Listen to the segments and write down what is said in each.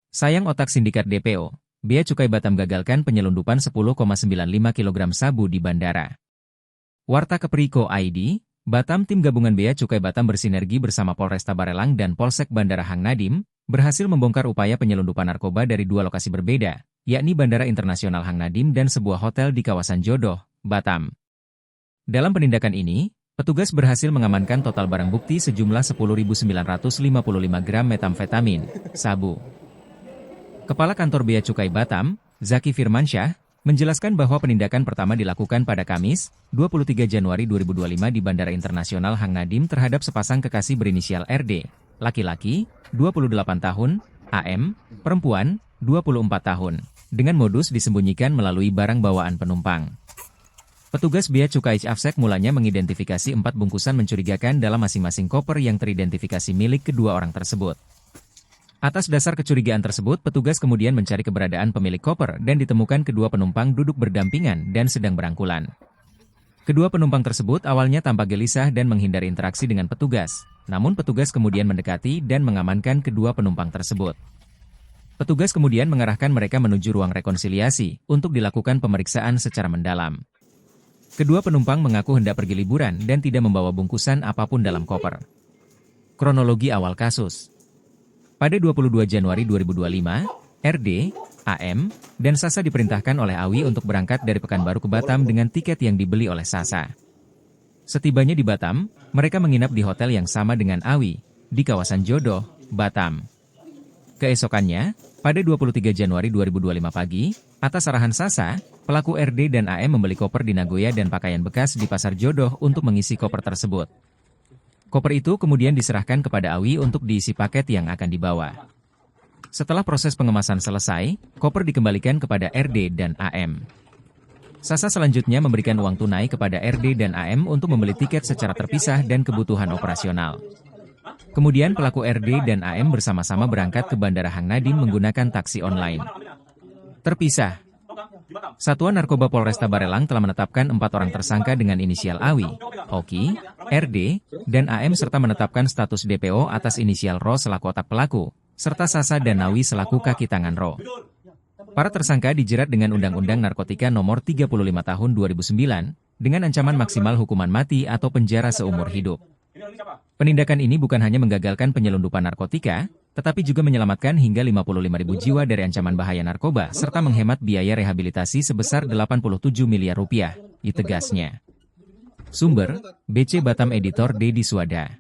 Sayang otak sindikat DPO, Bea Cukai Batam gagalkan penyelundupan 10,95 kg sabu di bandara. Warta Kepriko ID, Batam tim gabungan Bea Cukai Batam bersinergi bersama Polresta Barelang dan Polsek Bandara Hang Nadim, berhasil membongkar upaya penyelundupan narkoba dari dua lokasi berbeda, yakni Bandara Internasional Hang Nadim dan sebuah hotel di kawasan Jodoh, Batam. Dalam penindakan ini, petugas berhasil mengamankan total barang bukti sejumlah 10.955 gram metamfetamin, sabu. Kepala Kantor Bea Cukai Batam, Zaki Firmansyah, menjelaskan bahwa penindakan pertama dilakukan pada Kamis, 23 Januari 2025 di Bandara Internasional Hang Nadim terhadap sepasang kekasih berinisial RD, laki-laki, 28 tahun, AM, perempuan, 24 tahun, dengan modus disembunyikan melalui barang bawaan penumpang. Petugas Bea Cukai Afsek mulanya mengidentifikasi 4 bungkusan mencurigakan dalam masing-masing koper yang teridentifikasi milik kedua orang tersebut. Atas dasar kecurigaan tersebut, petugas kemudian mencari keberadaan pemilik koper dan ditemukan kedua penumpang duduk berdampingan dan sedang berangkulan. Kedua penumpang tersebut awalnya tampak gelisah dan menghindari interaksi dengan petugas, namun petugas kemudian mendekati dan mengamankan kedua penumpang tersebut. Petugas kemudian mengarahkan mereka menuju ruang rekonsiliasi untuk dilakukan pemeriksaan secara mendalam. Kedua penumpang mengaku hendak pergi liburan dan tidak membawa bungkusan apapun dalam koper. Kronologi awal kasus. Pada 22 Januari 2025, RD, AM, dan Sasa diperintahkan oleh Awi untuk berangkat dari Pekanbaru ke Batam dengan tiket yang dibeli oleh Sasa. Setibanya di Batam, mereka menginap di hotel yang sama dengan Awi, di kawasan Jodoh, Batam. Keesokannya, pada 23 Januari 2025 pagi, atas arahan Sasa, pelaku RD dan AM membeli koper di Nagoya dan pakaian bekas di Pasar Jodoh untuk mengisi koper tersebut. Koper itu kemudian diserahkan kepada Awi untuk diisi paket yang akan dibawa. Setelah proses pengemasan selesai, koper dikembalikan kepada RD dan AM. Sasa selanjutnya memberikan uang tunai kepada RD dan AM untuk membeli tiket secara terpisah dan kebutuhan operasional. Kemudian pelaku RD dan AM bersama-sama berangkat ke Bandara Hang Nadim menggunakan taksi online. Terpisah. Satuan Narkoba Polresta Barelang telah menetapkan 4 orang tersangka dengan inisial Awi, Oki, RD, dan AM serta menetapkan status DPO atas inisial Ro selaku otak pelaku, serta Sasa dan Nawi selaku kaki tangan Ro. Para tersangka dijerat dengan Undang-Undang Narkotika Nomor 35 Tahun 2009 dengan ancaman maksimal hukuman mati atau penjara seumur hidup. Penindakan ini bukan hanya menggagalkan penyelundupan narkotika, tetapi juga menyelamatkan hingga 55.000 jiwa dari ancaman bahaya narkoba serta menghemat biaya rehabilitasi sebesar 87 miliar rupiah, ditegasnya. Sumber, BC Batam Editor Dedi Suwada.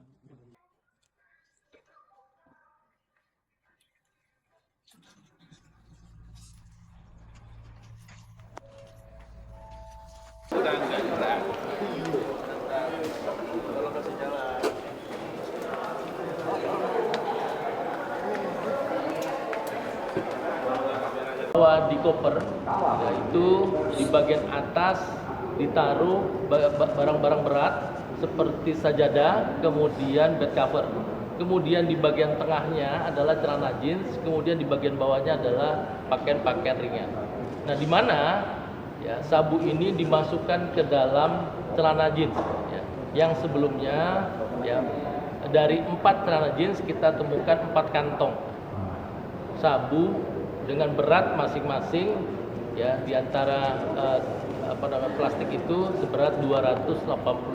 Bahwa di koper, yaitu di bagian atas ditaruh barang-barang berat seperti sajadah, kemudian bed cover. Kemudian di bagian tengahnya adalah celana jeans, kemudian di bagian bawahnya adalah pakaian-pakaian ringan. Nah, di mana ya sabu ini dimasukkan ke dalam celana jeans, ya, yang sebelumnya ya dari 4 celana jeans kita temukan 4 kantong sabu dengan berat masing-masing ya di antara plastik itu seberat 280